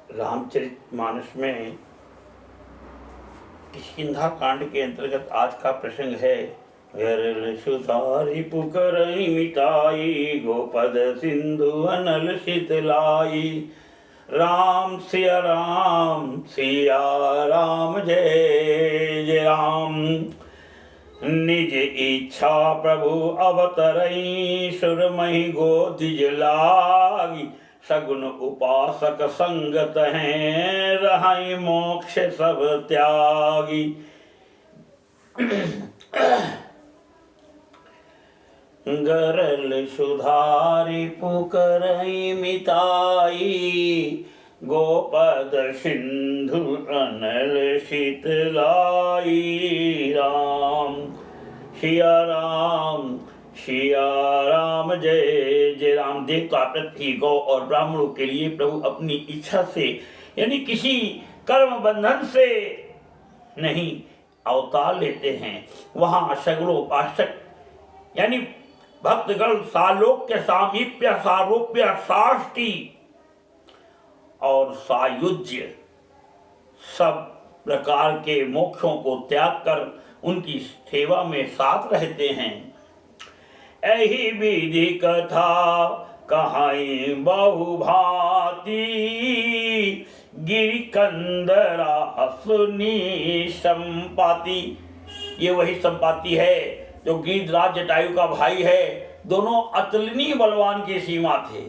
रामचरितमानस में किष्किंधा कांड के अंतर्गत आज का प्रसंग है। विरल सुधारि पुकरहि मिटाई, गोपद सिंधु अनल शीतलाई। राम सिया राम सिया राम, जय जय राम। निज इच्छा प्रभु अवतरई, सुरमहि गोदिज लागी। सगुन उपासक संगत हैं, रहाई मोक्ष सब त्यागी। गरल सुधारि पुकरहि मिताई, गोपद सिंधु अनल शीतलाई। राम सिया राम, जय जय राम। देवता प्रति गौ और ब्राह्मणों के लिए प्रभु अपनी इच्छा से यानी किसी कर्म बंधन से नहीं अवतार लेते हैं। वहां सगुण उपासक यानी भक्तगण सालोक्य सामीप्य सारूप्य साष्टी और सायुज्य सब प्रकार के मोक्षों को त्याग कर उनकी सेवा में साथ रहते हैं। यही विधि कथा कहाई बहुभांति, गिरिकंदरा सुनी संपाति। ये वही संपाति है जो गिरिराज जटायु का भाई है। दोनों अतुलनीय बलवान के सीमा थे।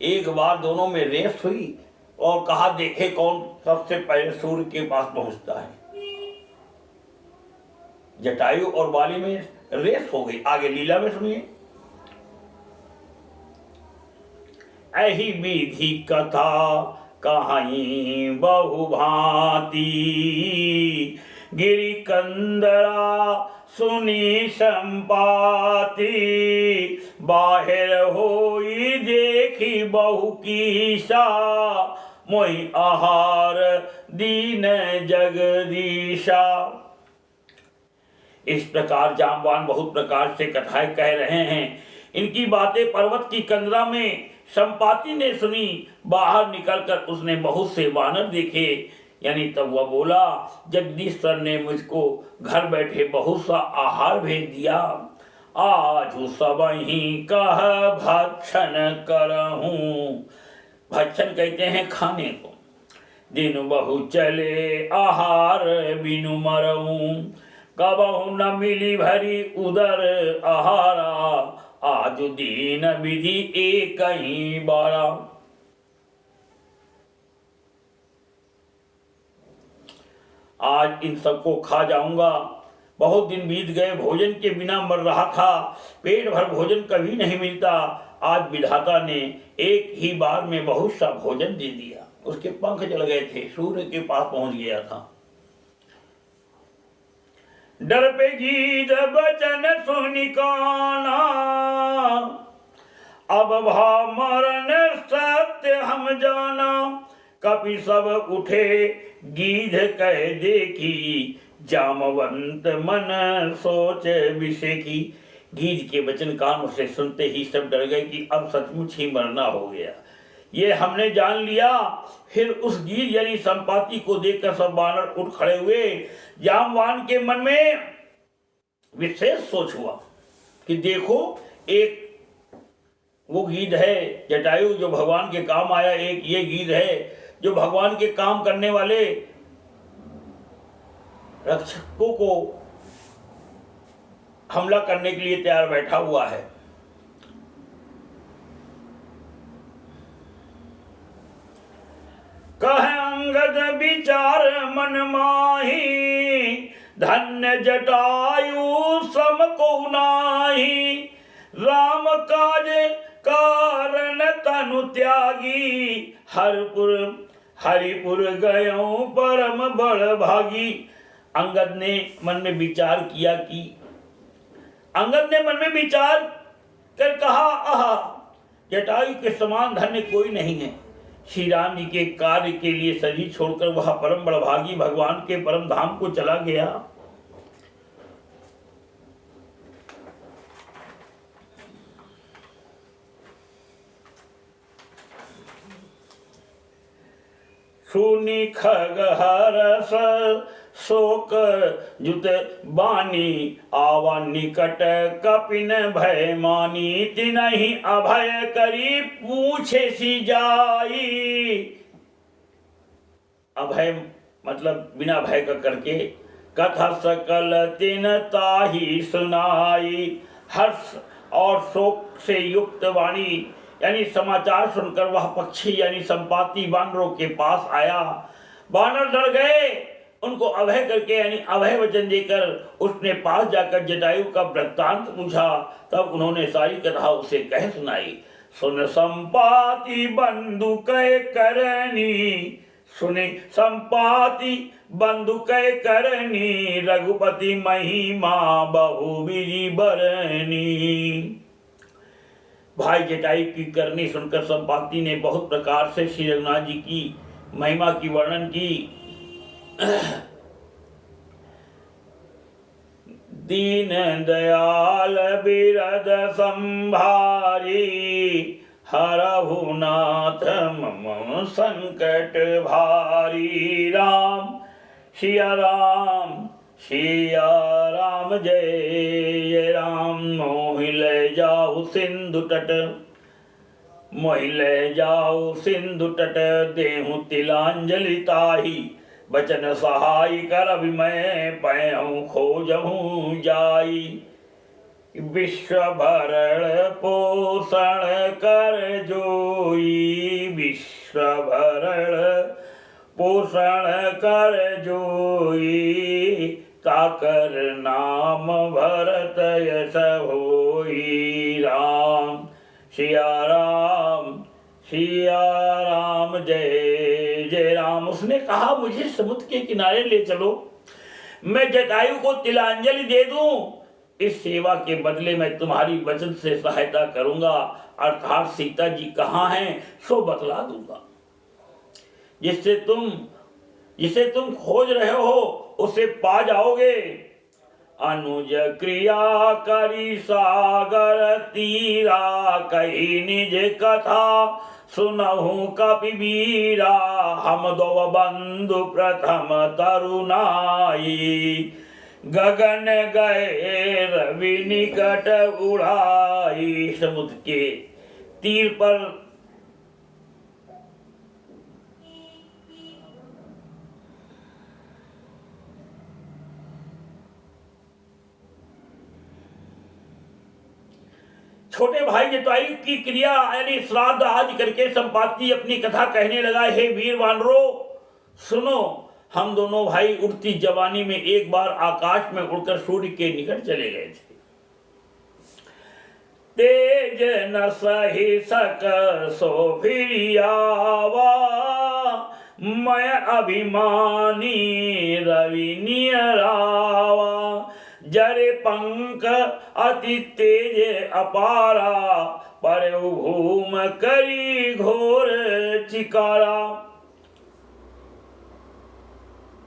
एक बार दोनों में रेस हुई और कहा देखे कौन सबसे पहले सूर्य के पास पहुंचता है। जटायु और बाली में रेस हो गई। आगे लीला में सुनिए। यही विधि कथा कहाई बहुभांति, गिरिकंदरा सुनी संपाति। बाहिर होई देखी बहु कीसा, मोहि आहार दीन जगदीशा। इस प्रकार जामवान बहुत प्रकार से कथाएं कह रहे हैं। इनकी बातें पर्वत की कंदरा में संपाति ने सुनी। बाहर निकलकर उसने बहुत से वानर देखे। यानी तब वह बोला, जगदीश्वर ने मुझको घर बैठे बहुत सा आहार भेज दिया। आज सबहि कह भक्षण करहूं। भक्षण कहते हैं खाने को। दिन बहु चले आहार बिनु मरऊं, कबहु न मिली भरी उदर आहारा। आज दीन विधि एक ही बारा। आज इन सबको खा जाऊंगा। बहुत दिन बीत गए, भोजन के बिना मर रहा था। पेट भर भोजन कभी नहीं मिलता। आज विधाता ने एक ही बार में बहुत सा भोजन दे दिया। उसके पंख जल गए थे, सूर्य के पास पहुंच गया था। डर पे गीत बचन सुनि काना, अब भा मरण सत्य हम जाना। कपि सब उठे गीध कह देखी, जामवंत मन सोच विषेकी। गीध के वचन कानों से सुनते ही सब डर गए कि अब सचमुच ही मरना हो गया। ये हमने जान लिया। फिर उस गीध यानी संपाति को देखकर सब वानर उठ खड़े हुए। जामवान के मन में विशेष सोच हुआ कि देखो, एक वो गीध है जटायु जो भगवान के काम आया, एक ये गीध है जो भगवान के काम करने वाले रक्षकों को हमला करने के लिए तैयार बैठा हुआ है। कह अंगद विचार मन माही, धन्य जटायु सम को नाही। राम काज कारण तनु त्यागी, हरिपुर गयो परम बड़ भागी। अंगद ने मन में विचार किया कि अंगद ने मन में विचार कर कहा, आहा, जटायु के समान धन्य कोई नहीं है। श्री राम जी के कार्य के लिए शरीर छोड़कर वह परम बड़भागी भगवान के परम धाम को चला गया। सुनि खग हरस शोक जुत बानी आवा निकट कपिन भय मानी तिनहि अभय करी पूछे सी जाई। अभय मतलब बिना भय का करके कथा सकल तिन ताही सुनाई। हर्ष और शोक से युक्त वाणी यानी समाचार सुनकर वह पक्षी यानी संपाति वानरों के पास आया। वानर डर गए, उनको अभय करके यानी अभय वचन देकर उसने पास जाकर जटायु का वृत्तांत पूछा। तब उन्होंने सारी कथा उसे कह सुनाई। सुन संपाति बंधु कह करनी, सुने संपाति बंधु कह करनी, रघुपति महिमा बहुविधि बरनी। भाई जटायु की करनी सुनकर संपाति ने बहुत प्रकार से श्री रघुनाथ जी की महिमा की वर्णन की। दीन दयाल बिरद संभारी, हरहु नाथ मम संकट भारी। राम सिया राम सिया राम जय जय राम। मोहि ले जाऊ सिंधु तट, मोहि ले जाऊ सिंधु तट, देहु तिलांजलि ताही, बचन सहाय कर मैं पैऊं खोजहूँ जाई। विश्व भरण पोषण कर जोई, विश्व भरण पोषण कर जोई, ताकर नाम भरत यश होई। राम सिया राम जय जय राम। उसने कहा मुझे समुद्र के किनारे ले चलो, मैं जटायु को तिलांजलि दे दूं। इस सेवा के बदले मैं तुम्हारी वचन से सहायता करूंगा, अर्थात सीता जी कहाँ हैं सो बतला दूंगा। जिसे तुम खोज रहे हो उसे पा जाओगे। अनुज क्रिया करी सागर तीरा, कही निज कथा सुनहु कपिवीरा। हम दो बंधु प्रथम तरुणाई, गगन गए रवि निकट उड़ाई। समुद्र के तीर पर छोटे भाई जटायु की क्रिया यानी श्राद्ध आदि करके संपाति अपनी कथा कहने लगा। हे वीर वानरो सुनो, हम दोनों भाई उड़ती जवानी में एक बार आकाश में उड़कर सूर्य के निकट चले गए थे। तेज न सही सक सो फिर आवा, मैं अभिमानी रवि नियरावा। जरे पंख अति तेज अपारा, पर भूम करी घोर चिकारा।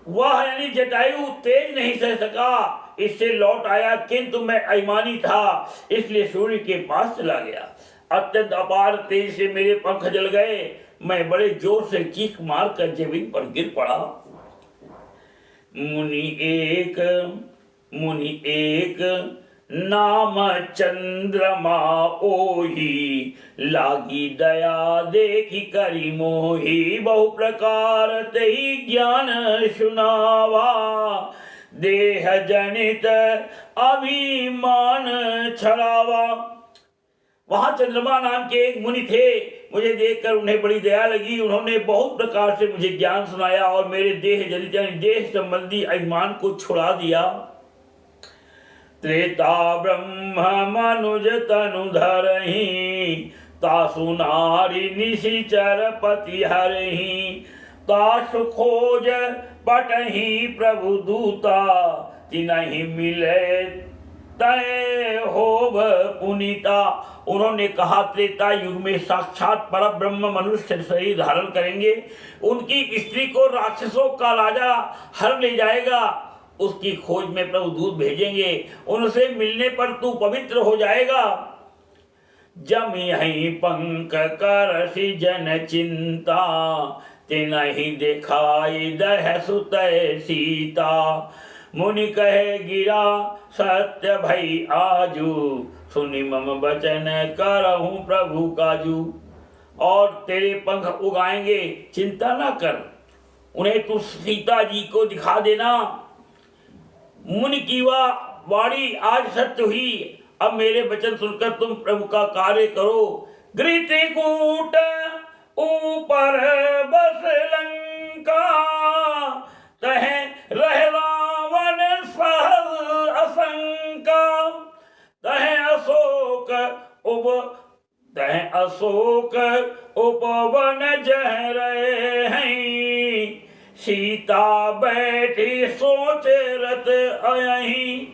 वह यानी जटायु तेज नहीं सह सका, इससे लौट आया, किंतु मैं अभिमानी था इसलिए सूर्य के पास चला गया। अत्यंत अपार तेज से मेरे पंख जल गए, मैं बड़े जोर से चीख मार कर जमीन पर गिर पड़ा। मुनि एक नाम चंद्रमा ओही, लागी दया देखी करी मोही। बहु प्रकार तेहि ज्ञान सुनावा, देह जनित अभिमान छड़ावा। वहां चंद्रमा नाम के एक मुनि थे, मुझे देखकर उन्हें बड़ी दया लगी। उन्होंने बहुत प्रकार से मुझे ज्ञान सुनाया और मेरे देह जनित देह संबंधी अभिमान को छुड़ा दिया। त्रेता ब्रह्म मनुज तनु धरहि, तासु नारी निशिचर पति हरहि। तासु खोज पटहि प्रभु दूता, तिनहि मिले तय होव पुनीता। उन्होंने कहा त्रेता युग में साक्षात पर ब्रह्म मनुष्य शरीर धारण करेंगे, उनकी स्त्री को राक्षसों का राजा हर ले जाएगा, उसकी खोज में प्रभु दूत भेजेंगे, उनसे मिलने पर तू पवित्र हो जाएगा। जम यहीं पंक कर जन चिंता, तिनहि दिखाई दह सुत सीता। मुनि कहे गिरा सत्य भई आजू, सुनि मम बचन करहूँ प्रभु काजू। और तेरे पंख उगाएंगे, चिंता ना कर, उन्हें तू सीता जी को दिखा देना। मुनि की वह वाणी आज सत्य हुई। अब मेरे वचन सुनकर तुम प्रभु का कार्य करो। गृतिकूट ऊपर बस लंका, तह रह रावण सहज असंका। तह अशोक उपवन जह रहे हैं, सीता बैठी सोच रत अयहीं।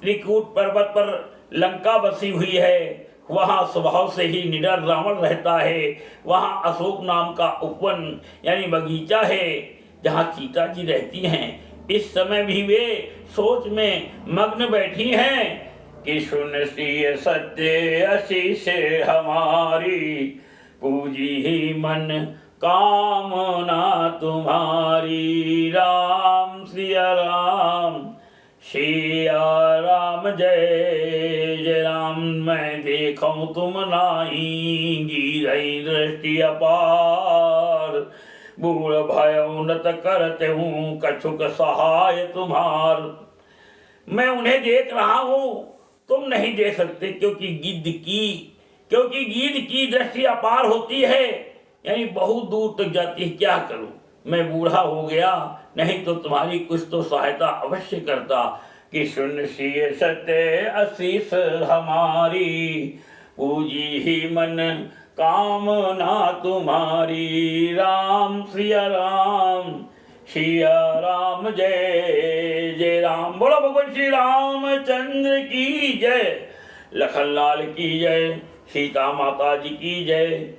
त्रिकूट पर्वत पर लंका बसी हुई है, वहाँ स्वभाव से ही निडर रावण रहता है। वहाँ अशोक नाम का उपवन यानी बगीचा है, जहाँ सीता जी रहती हैं। इस समय भी वे सोच में मग्न बैठी हैं कि सुन सिय सत्य आशीष हमारी, पूजी ही मन कामना तुम्हारी। राम सिया राम, सिया राम जय जय राम। मैं देखूं तुम नाही, गिरई दृष्टि अपार। बूढ़ भय उन्नत करते हूँ, कछुक सहाय तुम्हार। मैं उन्हें देख रहा हूँ, तुम नहीं देख सकते, क्योंकि गिद्ध की दृष्टि अपार होती है, यानी बहुत दूर तक जाती है। क्या करूं, मैं बूढ़ा हो गया, नहीं तो तुम्हारी कुछ तो सहायता अवश्य करता। कि सुन सिय सत्य आशीष हमारी, पूजी ही मन कामना तुम्हारी। राम सिया राम, सिया राम जय जय राम। बोलो भगवान श्री रामचंद्र की जय, लखन लाल की जय, सीता माता जी की जय।